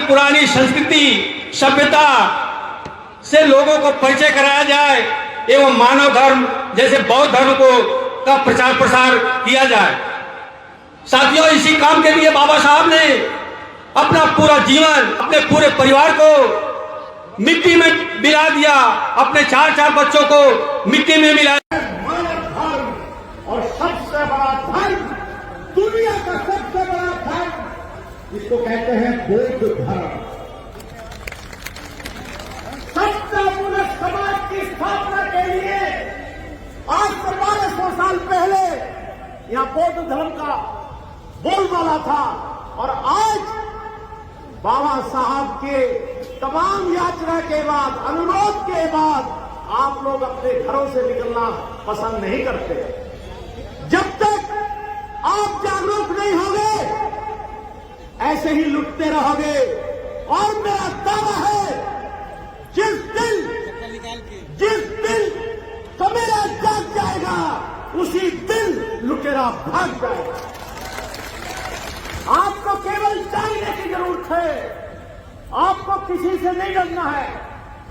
पुरानी संस्कृति सभ्यता से लोगों को परिचय कराया जाए एवं मानव धर्म जैसे बौद्ध धर्म का प्रचार प्रसार किया जाए। साथियों, इसी काम के लिए बाबा साहब ने अपना पूरा जीवन, अपने पूरे परिवार को मिट्टी में मिला दिया, अपने 4 बच्चों को मिट्टी में मिलाया। मानव धर्म और सबसे बड़ा धर्म, दुनिया का सबसे बड़ा धर्म, इसको कहते हैं बौद्ध धर्म। सत्तापूर्ण समाज की स्थापना के लिए आज से 1200 साल पहले यहाँ बौद्ध धर्म का बोलबाला था और आज बाबा साहब के तमाम यात्रा के बाद, अनुरोध के बाद आप लोग अपने घरों से निकलना पसंद नहीं करते। जब तक आप जागरूक नहीं होंगे ऐसे ही लुटते रहोगे। और मेरा दावा है जिस दिन कमेरा जाग जाएगा उसी दिन लुटेरा भाग जाएगा। आपको केवल जानने की जरूरत है, आपको किसी से नहीं डरना है।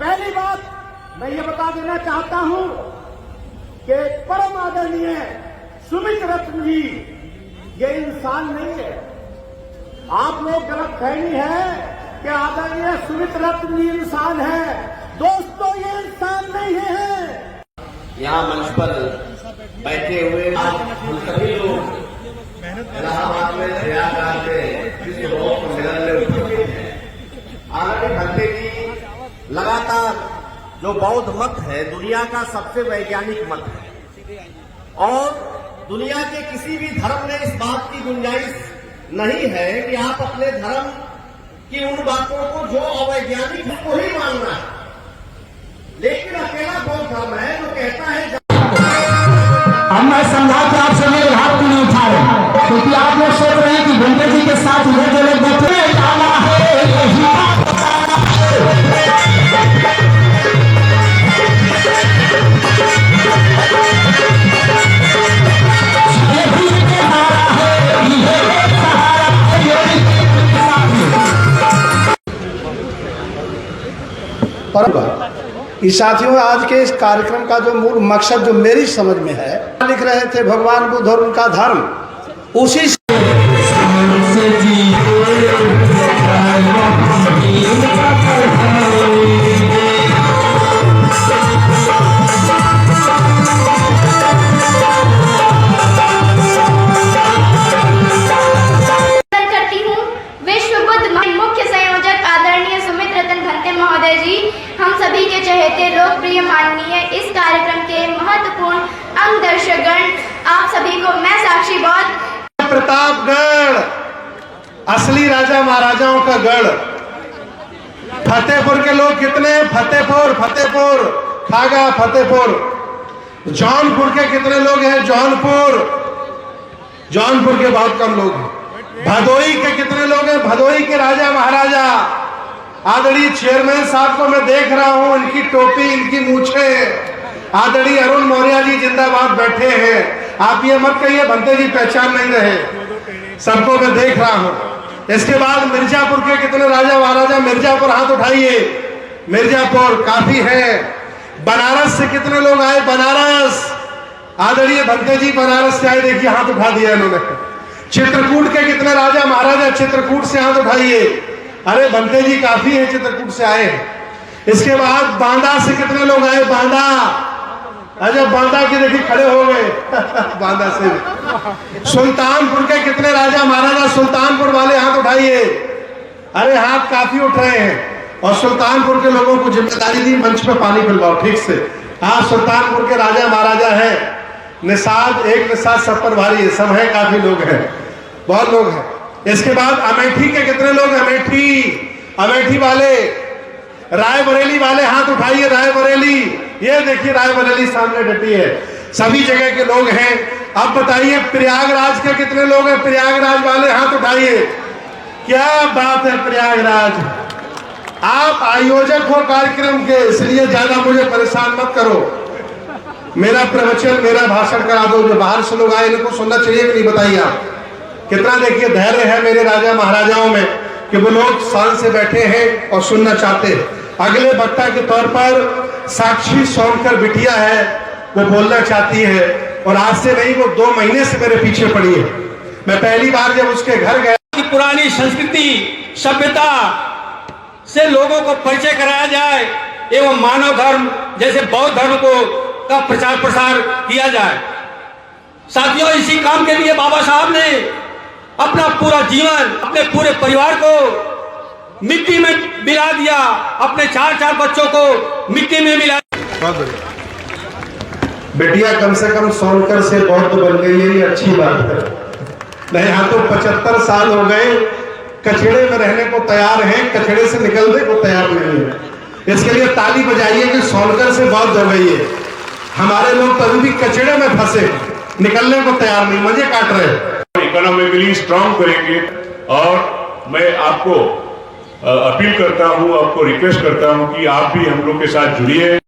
पहली बात मैं ये बता देना चाहता हूं कि परम आदरणीय सुमित रत्न जी ये इंसान नहीं है। आप लोग गलतफहमी है कि आदरणीय सुमित रत्न जी इंसान है। दोस्तों, ये इंसान नहीं है। यहाँ मंच पर बैठे हुए हम सभी लोग इलाहाबाद में प्रयागराज में किसी बहुत सम्मेलन में उपस्थित हैं। आदरणीय भंते जी लगातार जो बौद्ध मत है दुनिया का सबसे वैज्ञानिक मत है और दुनिया के किसी भी धर्म में इस बात की गुंजाइश नहीं है कि आप अपने धर्म की उन बातों को जो अवैज्ञानिक है वो ही मानना है। लेकिन अकेला बौद्ध धर्म है जो कहता है। अब मैं समझा कि आप सभी लोग हाथ क्यों नहीं उठा रहे, क्योंकि आप लोग सोच रहे हैं कि भंते जी के साथ ये जो लोग बैठे हैं जाना है कि साथियों, आज के इस कार्यक्रम का जो मूल मकसद जो मेरी समझ में है, लिख रहे थे भगवान बुद्ध और उनका धर्म, उसी करती हूँ। विश्व बुद्ध मुख्य संयोजक आदरणीय सुमित रतन भंते महोदय जी, हम सभी के चहेते लोकप्रिय माननीय इस कार्यक्रम के महत्वपूर्ण अंगदर्शकगण, आप सभी को मैं साक्षी बौद्ध। प्रतापगढ़ असली राजा महाराजाओं का गढ़। फतेहपुर के लोग कितने? फतेहपुर, खागा फतेहपुर। जौनपुर के कितने लोग हैं? जौनपुर के बहुत कम लोग हैं। भदोई के कितने लोग हैं? भदोई के राजा महाराजा। आदरणीय चेयरमैन साहब को मैं देख रहा हूं, इनकी टोपी, इनकी मूछे। आदरणीय अरुण मौर्य जी जिंदाबाद बैठे हैं। आप ये मत कहिए भंते जी पहचान नहीं रहे, सबको मैं देख रहा हूं। इसके बाद मिर्जापुर के कितने राजा महाराजा? मिर्जापुर हाथ उठाइए। मिर्जापुर काफी है। बनारस से कितने लोग आए? बनारस। आदरणीय भंते जी बनारस से आए, देखिए हाथ उठा दिया इन्होंने। चित्रकूट के कितने राजा महाराजा? चित्रकूट से हाथ उठाइए। अरे भंते जी काफी है, चित्रकूट से आए। इसके बाद बांदा से कितने लोग आए? बांदा। अच्छा, बांदा के देखिए खड़े हो गए बांदा से। सुल्तानपुर के कितने राजा महाराजा? सुल्तानपुर वाले हाथ उठाइए। अरे हाथ काफी उठ रहे हैं। और सुल्तानपुर के लोगों को जिम्मेदारी दी मंच पे पानी पिलवाओ ठीक से। हाँ, सुल्तानपुर के राजा महाराजा है। निषाद, एक निषाद सब पर भारी है, सब है, काफी लोग हैं, बहुत लोग हैं। इसके बाद अमेठी के कितने लोग? अमेठी वाले, रायबरेली वाले हाथ उठाइए। रायबरेली, ये देखिए रायबरेली सामने डटी है। सभी जगह के लोग हैं। अब बताइए प्रयागराज के कितने लोग हैं? प्रयागराज वाले हाथ उठाइए। क्या बात है प्रयागराज। आप आयोजक हो कार्यक्रम के, इसलिए ज्यादा मुझे परेशान मत करो। मेरा प्रवचन, मेरा भाषण करा दो। जो बाहर से लोग आए इनको सुनना चाहिए कि नहीं? बताइए आप। कितना देखिए धैर्य है मेरे राजा महाराजाओं में। कि वो लोग शान से बैठे हैं और सुनना चाहते हैं। अगले वक्ता के तौर पर साक्षी सोनकर बिटिया है, वो बोलना चाहती है और आज से नहीं, वो 2 महीने से मेरे पीछे पड़ी है। मैं पहली बार जब उसके घर गया, पुरानी संस्कृति सभ्यता से लोगों को परिचय कराया जाए एवं मानव धर्म जैसे बौद्ध धर्म को का प्रचार प्रसार किया जाए। साथियों, इसी काम के लिए बाबा साहब ने अपना पूरा जीवन, अपने पूरे परिवार को मिट्टी में मिला दिया, अपने 4 बच्चों को मिट्टी में मिला। बेटिया कम से कम सोनकर से बौद्ध बन गई है, ये अच्छी बात है। नहीं हाँ तो 75 साल हो गए, कचड़े में रहने को तैयार हैं, कचड़े से निकलने को तैयार नहीं है। इसके लिए ताली बजाइए कि सोनकर से बौद्ध हो गई है। हमारे लोग तो अभी भी कचड़े में फंसे, निकलने को तैयार नहीं, मजे काट रहे हैं। इकोनॉमिकली स्ट्रांग करेंगे और मैं आपको अपील करता हूं, आपको रिक्वेस्ट करता हूं कि आप भी हम लोग के साथ जुड़िए।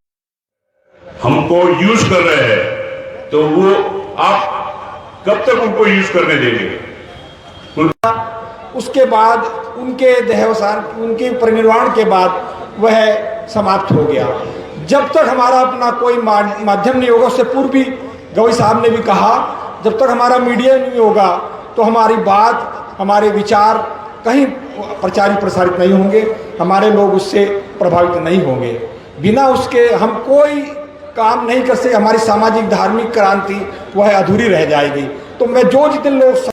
हमको यूज कर रहे हैं तो वो आप कब तक उनको यूज करने देंगे? उसके बाद उनके देहावसान, उनके परिनिर्वाण के बाद वह समाप्त हो गया। जब तक हमारा अपना कोई माध्यम नहीं होगा, उससे पूर्व भी गवई साहब ने भी कहा, जब तक हमारा मीडिया नहीं होगा तो हमारी बात, हमारे विचार कहीं प्रचारित प्रसारित नहीं होंगे, हमारे लोग उससे प्रभावित नहीं होंगे। बिना उसके हम कोई काम नहीं कर सकते। हमारी सामाजिक धार्मिक क्रांति वह अधूरी रह जाएगी। तो मैं जितने लोग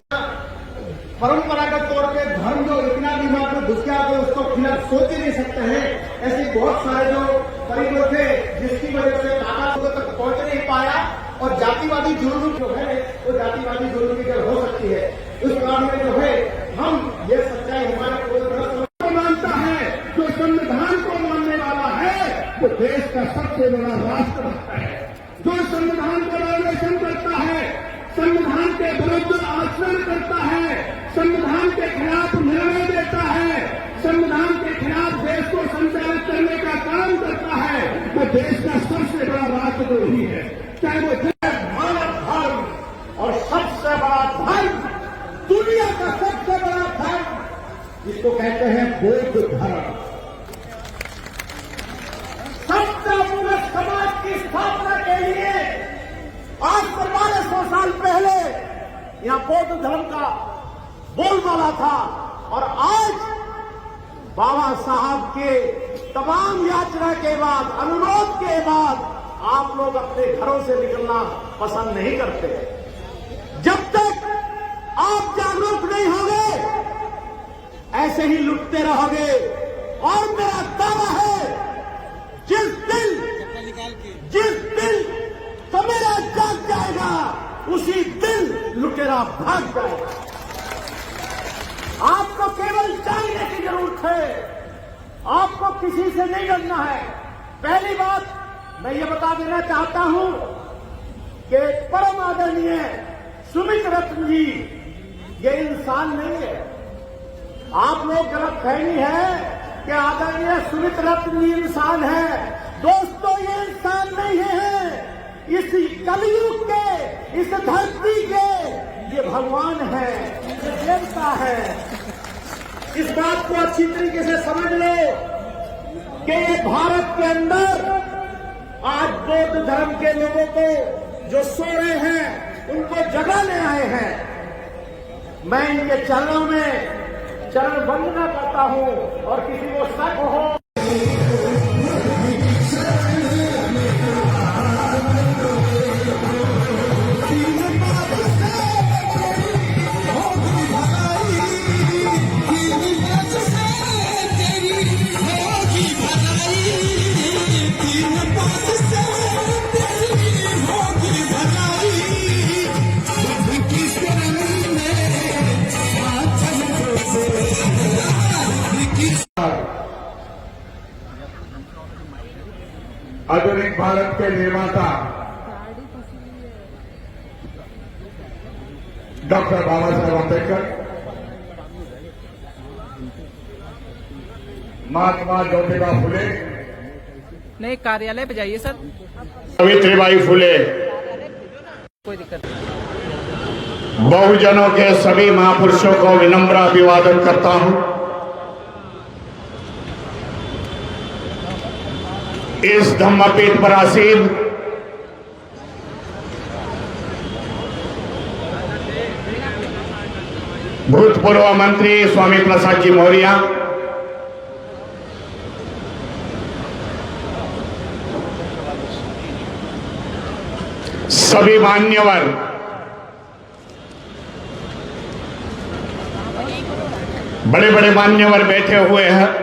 परंपरागत तौर पे धर्म जो इतना दिमाग में घुस गया तो उसको खिलाफ सोच ही नहीं सकते हैं। ऐसे बहुत सारे जो परिवार थे जिसकी वजह से दादा तक पहुंच नहीं पाया और जातिवादी जुल्म जो है वो जातिवादी जुल्म की हो सकती है। उस कारण में जो है हम ये सच्चाई हमारे मानता है, जो संविधान को मानने वाला है वो देश का सबसे बड़ा राष्ट्र है। जो संविधान का वायलेशन करता है, संविधान के विरुद्ध आचरण करता है, संविधान के खिलाफ निर्णय देता है, संविधान के खिलाफ देश को संचालित करने का काम करता है, वो देश का सबसे बड़ा राष्ट्रद्रोही है। चाहे वो मानव धर्म और सबसे बड़ा धर्म, दुनिया का सबसे बड़ा धर्म जिसको कहते हैं बौद्ध धर्म। सत्तापूर्ण समाज की स्थापना के लिए आज से 1200 साल पहले यहाँ बौद्ध धर्म का बोलबाला था और आज बाबा साहब के तमाम याचना के बाद, अनुरोध के बाद आप लोग अपने घरों से निकलना पसंद नहीं करते। जब तक आप जागरूक नहीं होंगे ऐसे ही लुटते रहोगे। और मेरा दावा है जिस दिन सवेरा जाग जाएगा उसी दिन लुटेरा भाग जाएगा। आपको केवल जानने की जरूरत है, आपको किसी से नहीं डरना है। पहली बात मैं ये बता देना चाहता हूं कि परम आदरणीय सुमित रत्न जी ये इंसान नहीं है। आप लोग गलत फहमी है कि आदरणीय सुमित रत्न जी इंसान है। दोस्तों, ये इंसान नहीं है। इस कलयुग के, इस धरती के ये भगवान है, ये देवता है। इस बात को अच्छी तरीके से समझ लो कि ये भारत के अंदर आज बौद्ध धर्म के लोगों को जो सो रहे हैं उनको जगाने आए हैं। मैं इनके चरणों में चरण वंदना करता हूं और किसी को शक हो आधुनिक भारत के निर्माता डॉक्टर बाबा साहेब अम्बेडकर, महात्मा ज्योतिबा फुले, नहीं कार्यालय पे जाइए सर। सावित्रीबाई फुले, कोई दिक्कत बहुजनों के सभी महापुरुषों को विनम्र अभिवादन करता हूं। इस धम्मपीठ पर आसीन भूतपूर्व मंत्री स्वामी प्रसाद जी मौर्य, सभी मान्यवर, बड़े बड़े मान्यवर बैठे हुए हैं,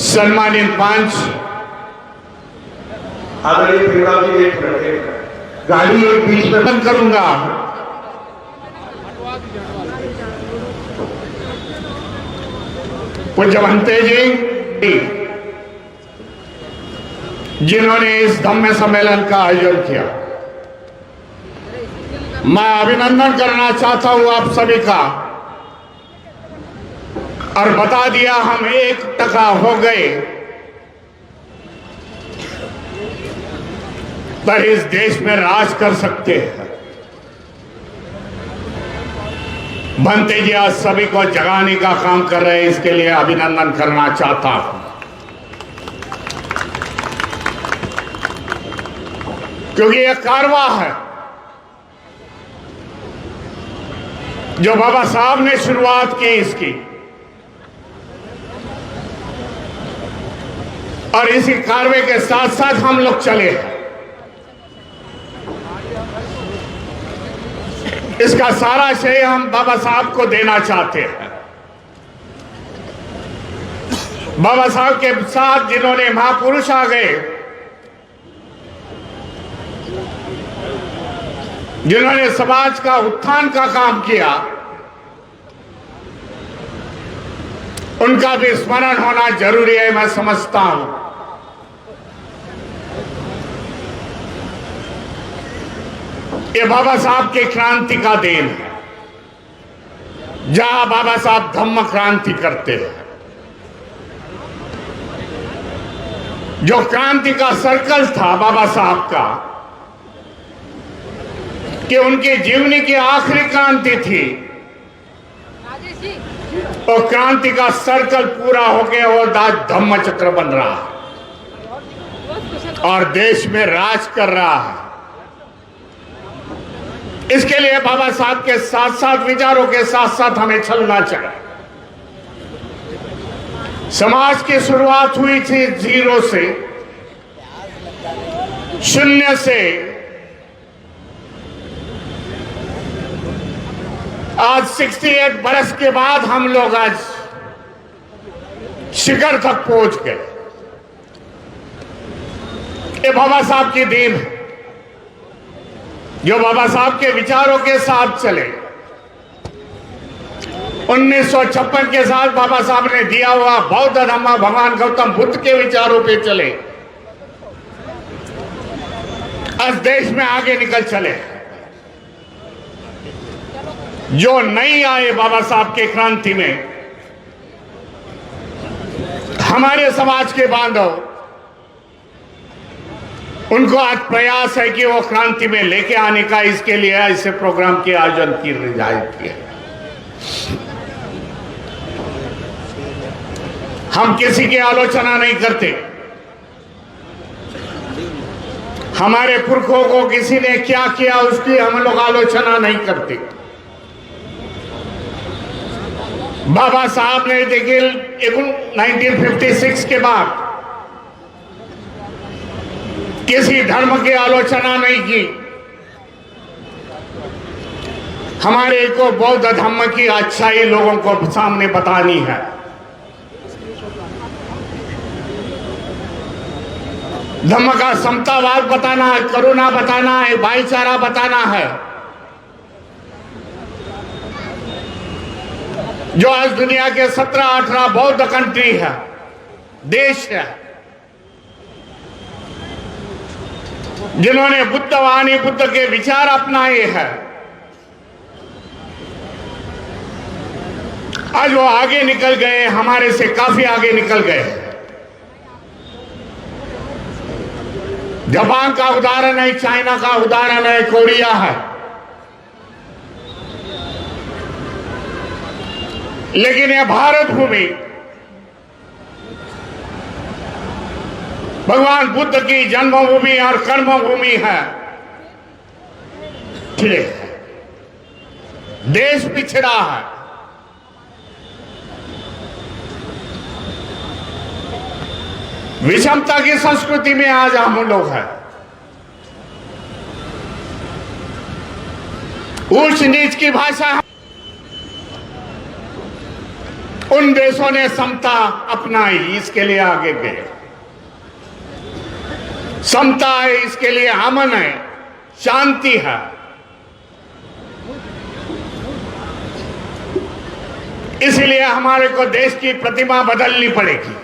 सम्मानित पंच, आदरणीय प्रियराम जी एक गाड़ी एक बीच में बंद करूंगा। पूज्य महंते जी जिन्होंने इस धम्म सम्मेलन का आयोजन किया, मैं अभिनंदन करना चाहता हूं आप सभी का, और बता दिया हम 1% हो गए पर इस देश में राज कर सकते हैं। बनते जी आज सभी को जगाने का काम कर रहे हैं, इसके लिए अभिनंदन करना चाहता हूं। क्योंकि यह कारवा है जो बाबा साहब ने शुरुआत की इसकी, और इसी कारवे के साथ साथ हम लोग चले हैं। इसका सारा श्रेय हम बाबा साहब को देना चाहते हैं। बाबा साहब के साथ जिन्होंने महापुरुष आ गए, जिन्होंने समाज का उत्थान का काम किया, उनका भी स्मरण होना जरूरी है, मैं समझता हूं। ये बाबा साहब के क्रांति का देन है, जहां बाबा साहब धम्म क्रांति करते हैं। जो क्रांति का सर्कल था बाबा साहब का, कि उनके जीवनी की आखिरी क्रांति थी, और क्रांति का सर्कल पूरा हो गया और आज धम्म चक्र बन रहा है और देश में राज कर रहा है। इसके लिए बाबा साहब के साथ साथ, विचारों के साथ साथ हमें चलना चाहिए। समाज की शुरुआत हुई थी 0 से, 0 से आज 68 बरस के बाद हम लोग आज शिखर तक पहुंच गए। ये बाबा साहब की देन है, जो बाबा साहब के विचारों के साथ चले। 1956 के साथ बाबा साहब ने दिया हुआ बौद्ध धम्म भगवान गौतम बुद्ध के विचारों पे चले, आज देश में आगे निकल चले। जो नहीं आए बाबा साहब के क्रांति में, हमारे समाज के बांधव, उनको आज प्रयास है कि वो क्रांति में लेके आने का, इसके लिए ऐसे प्रोग्राम के आयोजन की रिजायत की है। हम किसी की आलोचना नहीं करते, हमारे पुरखों को किसी ने क्या किया उसकी हम लोग आलोचना नहीं करते। बाबा साहब ने देखिए 1956 के बाद किसी धर्म की आलोचना नहीं की। हमारे को बौद्ध धर्म की अच्छाई लोगों को सामने बतानी है। धर्म का समतावाद बताना है, करुणा बताना है, भाईचारा बताना है। जो आज दुनिया के 17-18 बौद्ध कंट्री है, देश है, जिन्होंने बुद्धवाणी बुद्ध के विचार अपनाए हैं, आज वो आगे निकल गए, हमारे से काफी आगे निकल गए। जापान का उदाहरण है, चाइना का उदाहरण है, कोरिया है, लेकिन यह भारत भूमि भगवान बुद्ध की जन्मभूमि और कर्मभूमि है, ठीक है। देश पिछड़ा है, विषमता की संस्कृति में आज हम लोग हैं। ऊंच नीच की भाषा है। उन देशों ने समता अपनाई, इसके लिए आगे गए। समता है, इसके लिए अमन है, शांति है। इसलिए हमारे को देश की प्रतिमा बदलनी पड़ेगी।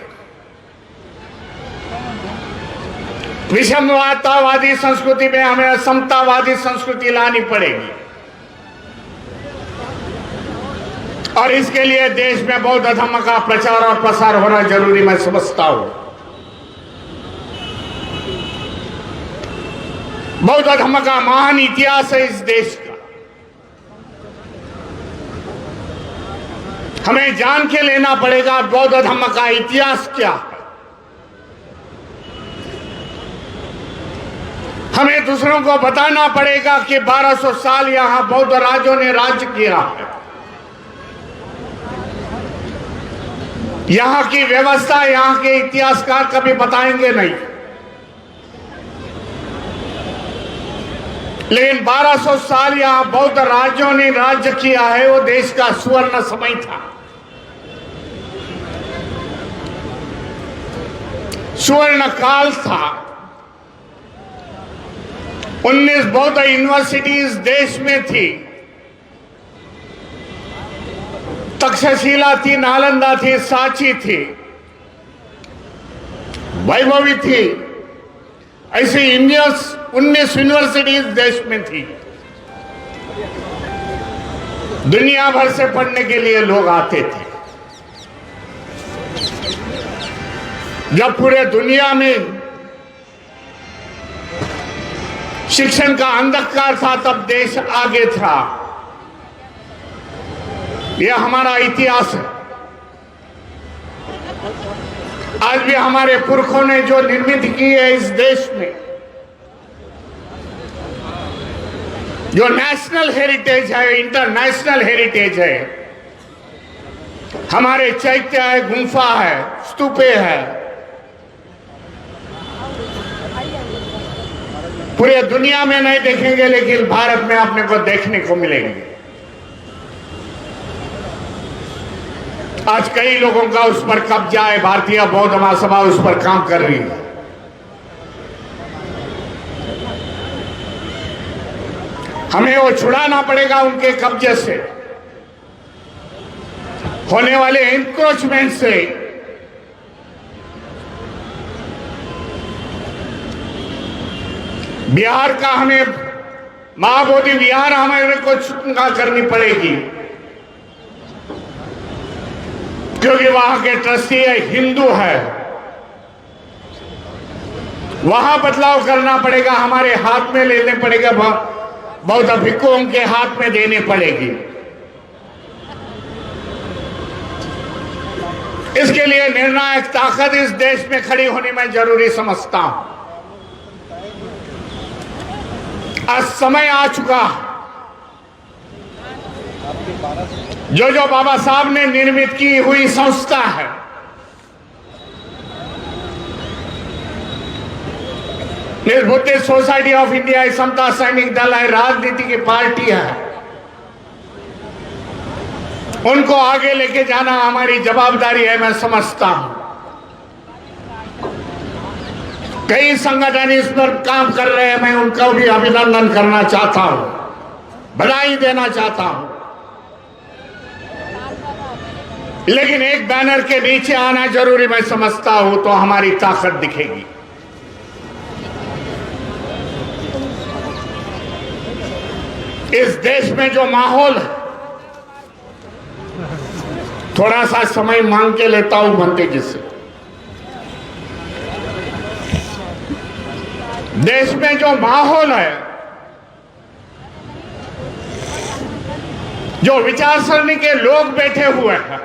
विषमतावादी संस्कृति में हमें समतावादी संस्कृति लानी पड़ेगी और इसके लिए देश में बौद्ध धर्म का प्रचार और प्रसार होना जरूरी मैं समझता हूं। बौद्ध धर्म का महान इतिहास है इस देश का। हमें जान के लेना पड़ेगा बौद्ध धर्म का इतिहास क्या है। हमें दूसरों को बताना पड़ेगा कि 1200 साल यहां बौद्ध राजों ने राज्य किया है। यहां की व्यवस्था, यहां के इतिहासकार कभी बताएंगे नहीं, लेकिन 1200 साल यहां बौद्ध राज्यों ने राज्य किया है। वो देश का सुवर्ण समय था, सुवर्ण काल था। 19 बौद्ध यूनिवर्सिटीज देश में थी। तक्षशिला थी, नालंदा थी, सांची थी, वैभवी थी। ऐसी 19 यूनिवर्सिटीज देश में थी। दुनिया भर से पढ़ने के लिए लोग आते थे। जब पूरे दुनिया में शिक्षण का अंधकार था तब देश आगे था। यह हमारा इतिहास है। आज भी हमारे पुरखों ने जो निर्मित की है इस देश में, जो नेशनल हेरिटेज है, इंटरनेशनल हेरिटेज है। हमारे चैत्य है, गुफा है, स्तूपे है, पूरे दुनिया में नहीं देखेंगे लेकिन भारत में अपने को देखने को मिलेंगे। आज कई लोगों का उस पर कब्जा है। भारतीय बौद्ध महासभा उस पर काम कर रही है। हमें वो छुड़ाना पड़ेगा उनके कब्जे से, होने वाले एनक्रोचमेंट से। बिहार का हमें महाबोधि विहार हमें को चुका करनी पड़ेगी, क्योंकि वहां के ट्रस्टी हिंदू है। वहां बदलाव करना पड़ेगा, हमारे हाथ में लेने पड़ेगा, बौद्ध भिक्षुओं के हाथ में देने पड़ेगी। इसके लिए निर्णायक ताकत इस देश में खड़ी होनी मैं जरूरी समझता हूं। आज समय आ चुका, जो बाबा साहब ने निर्मित की हुई संस्था है, बुद्धिस्ट सोसाइटी ऑफ इंडिया, समता सैनिक दल है, राजनीति की पार्टी है, उनको आगे लेके जाना हमारी जवाबदारी है मैं समझता हूं। कई संगठन इस पर काम कर रहे हैं, मैं उनका भी अभिनंदन करना चाहता हूं, बधाई देना चाहता हूं। लेकिन एक बैनर के नीचे आना जरूरी मैं समझता हूं, तो हमारी ताकत दिखेगी। इस देश में जो माहौल है, थोड़ा सा समय मांग के लेता हूं बनते जी से। देश में जो माहौल है, जो विचारसरणी के लोग बैठे हुए हैं,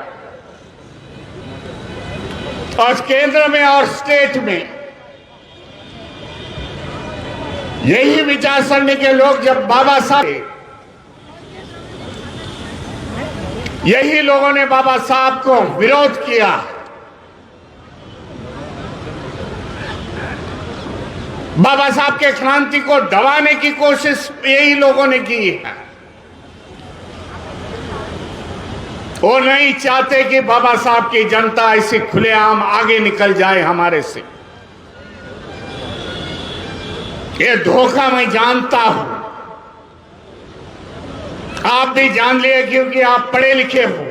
और केंद्र में और स्टेट में यही विचारसरणी के लोग जब बाबा साहब, यही लोगों ने बाबा साहब को विरोध किया। बाबा साहब के क्रांति को दबाने की कोशिश यही लोगों ने की है। वो नहीं चाहते कि बाबा साहब की जनता ऐसी खुलेआम आगे निकल जाए हमारे से। ये धोखा मैं जानता हूं, आप भी जान लिए क्योंकि आप पढ़े लिखे हो।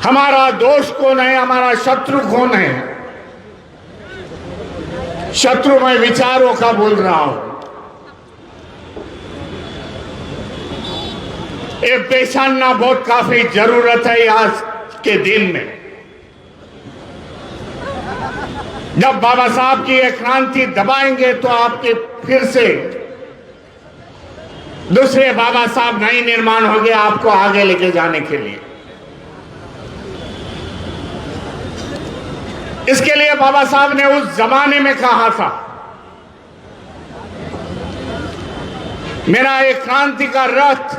हमारा दोस्त कौन है, हमारा शत्रु कौन है? शत्रु मैं विचारों का बोल रहा हूं। ये पहचानना बहुत काफी जरूरत है आज के दिन में, जब बाबा साहब की ये क्रांति दबाएंगे तो आपके फिर से दूसरे बाबा साहब नई निर्माण हो गया आपको आगे लेके जाने के लिए। इसके लिए बाबा साहब ने उस जमाने में कहा था, मेरा एक क्रांति का रथ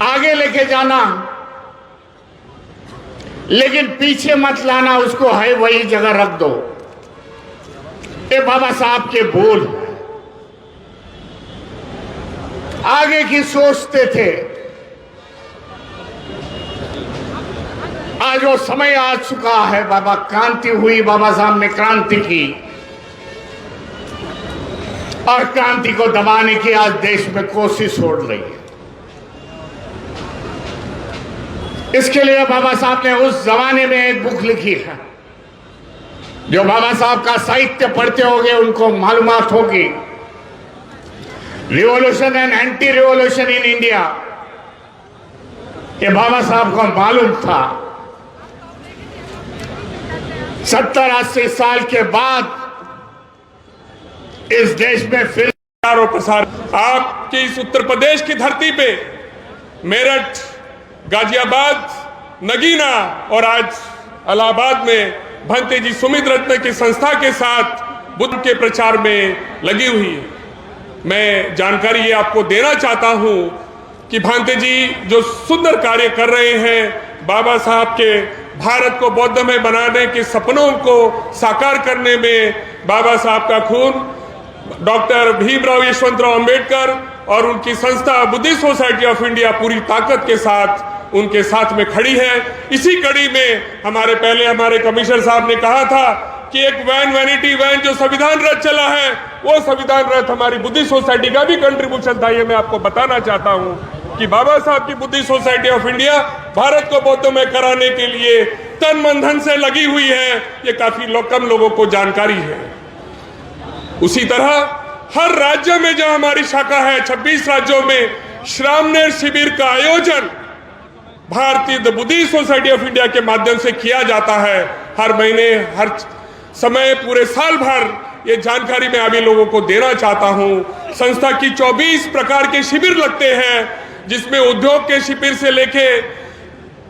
आगे लेके जाना, लेकिन पीछे मत लाना, उसको है वही जगह रख दो। ये बाबा साहब के बोल आगे की सोचते थे। आज वो समय आ चुका है, बाबा क्रांति हुई, बाबा साहब ने क्रांति की और क्रांति को दबाने की आज देश में कोशिश हो रही है। इसके लिए बाबा साहब ने उस जमाने में एक बुक लिखी है, जो बाबा साहब का साहित्य पढ़ते होंगे उनको मालूमात होगी, revolution and anti revolution in India. ये बाबा साहब को मालूम था 70-80 साल के बाद इस देश में फिर और प्रसार। आपके इस उत्तर प्रदेश की धरती पे मेरठ, गाजियाबाद, नगीना और आज इलाहाबाद में भंते जी सुमित रत्न की संस्था के साथ बुद्ध के प्रचार में लगी हुई है। मैं जानकारी ये आपको देना चाहता हूं कि भांते जी जो सुंदर कार्य कर रहे हैं, बाबा साहब के भारत को बौद्धमय बनाने के सपनों को साकार करने में बाबा साहब का खून, डॉक्टर भीमराव यशवंतराव अंबेडकर और उनकी संस्था बुद्धिस्ट सोसाइटी ऑफ इंडिया पूरी ताकत के साथ उनके साथ में खड़ी है। इसी कड़ी में हमारे कमिश्नर साहब ने कहा था कि एक वैनिटी वैन जो संविधान रथ चला है, वो संविधान रथ हमारी बुद्धिस्ट सोसाइटी का भी कंट्रीब्यूशन था। ये मैं आपको बताना चाहता हूं कि बाबा साहब की Buddhist society of India Bharat को बौद्धमय कराने के लिए तन मन धन से लगी हुई है। ये काफी कम लोगों को जानकारी है। उसी तरह हर राज्य में जहां हमारी शाखा है, 26 राज्यों में श्रामणेर शिविर का आयोजन भारतीय बुद्धिस्ट सोसाइटी ऑफ इंडिया के माध्यम से किया जाता है। हर महीने, हर समय, पूरे साल भर ये जानकारी मैं अभी लोगों को देना चाहता हूं। संस्था की 24 प्रकार के शिविर लगते हैं, जिसमें उद्योग के शिविर से लेके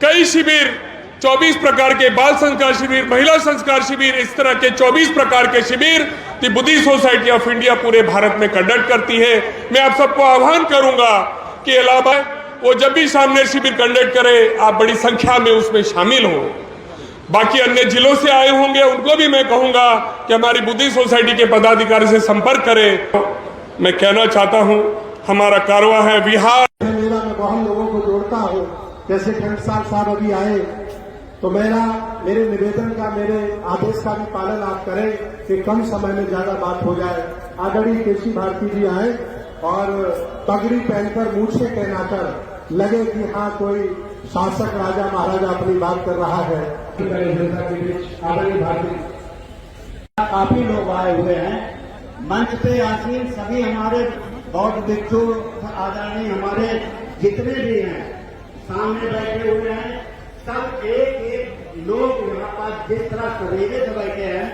कई शिविर, 24 प्रकार के बाल संस्कार शिविर, महिला संस्कार शिविर, इस तरह के 24 प्रकार के शिविर दी बुद्धिस्ट सोसाइटी ऑफ इंडिया पूरे भारत में कंडक्ट करती है। मैं आप सबको आह्वान करूंगा कि इलाहाबाद वो जब भी सामने शिविर कंडक्ट करे, आप बड़ी संख्या में उसमें शामिल हो। बाकी अन्य जिलों से आए होंगे उनको भी मैं कहूंगा कि हमारी बुद्धिस्ट सोसाइटी के पदाधिकारी से संपर्क करें। मैं कहना चाहता हूं, हमारा कारवा है बिहार। मेरा मैं बहुत लोगों को जोड़ता हूं, जैसे घंटसाल साहब अभी आए, तो मेरे निवेदन का, मेरे आदेश का भी पालन आप करें कि कम समय में ज्यादा बात हो जाए। आदरणीय केसी भारती जी आए और पगड़ी पहनकर मूछ से कहनाकर लगे कि हाँ कोई शासक राजा महाराजा अपनी बात कर रहा है। आदरणीय भारती, काफी लोग आए हुए हैं मंच पे आसीन, सभी हमारे बौद्ध भिक्षु, आदरणीय हमारे जितने भी हैं सामने बैठे हुए हैं, सब एक लोग यहाँ पर जिस तरह सवेरे से बैठे हैं,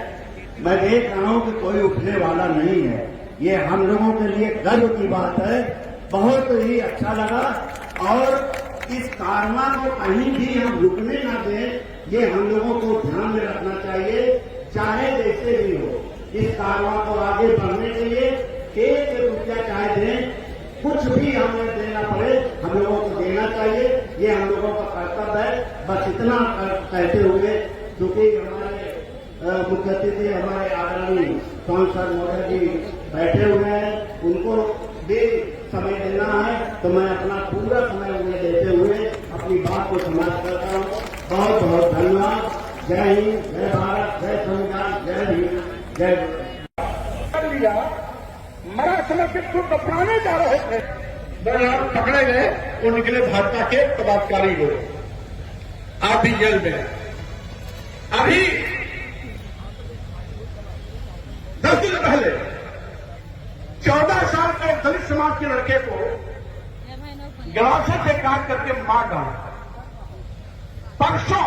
मैं देख रहा हूँ कि कोई उठने वाला नहीं है। ये हम लोगों के लिए गर्व की बात है। बहुत ही अच्छा लगा और इस कारवां को कहीं भी हम रुकने ना दें, ये हम लोगों को ध्यान में रखना चाहिए। चाहे जैसे भी हो, इस कारवां को आगे बढ़ने के लिए 1 रुपया चाहे दें, कुछ भी हमें देना पड़े, हम लोगों को देना चाहिए। ये हम लोगों का कर्तव्य है। बस इतना कहते हुए, क्योंकि हमारे मुख्य अतिथि हमारे आदरणीय सांसद महोदय जी बैठे हुए हैं, उनको भी समय देना है, तो मैं अपना पूरा समय उन्हें देते हुए अपनी बात को समाप्त करता हूँ। बहुत बहुत धन्यवाद। जय हिंद, जय भारत, जय संविधान, जय भीम, जय लिया। मरा समर्पित को कपड़ाने जा रहे थे, दरमियान पकड़े गए। वो निकले भाजपा के पदाधिकारी लोग। आप भी जेल में। अभी 10 दिन पहले 14 साल के दलित समाज के लड़के को गलासे से काट करके मार डाला। परसों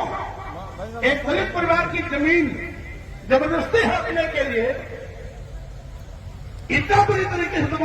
एक दलित परिवार की जमीन जबरदस्ती हड़पने के लिए इतना बुरी तरीके से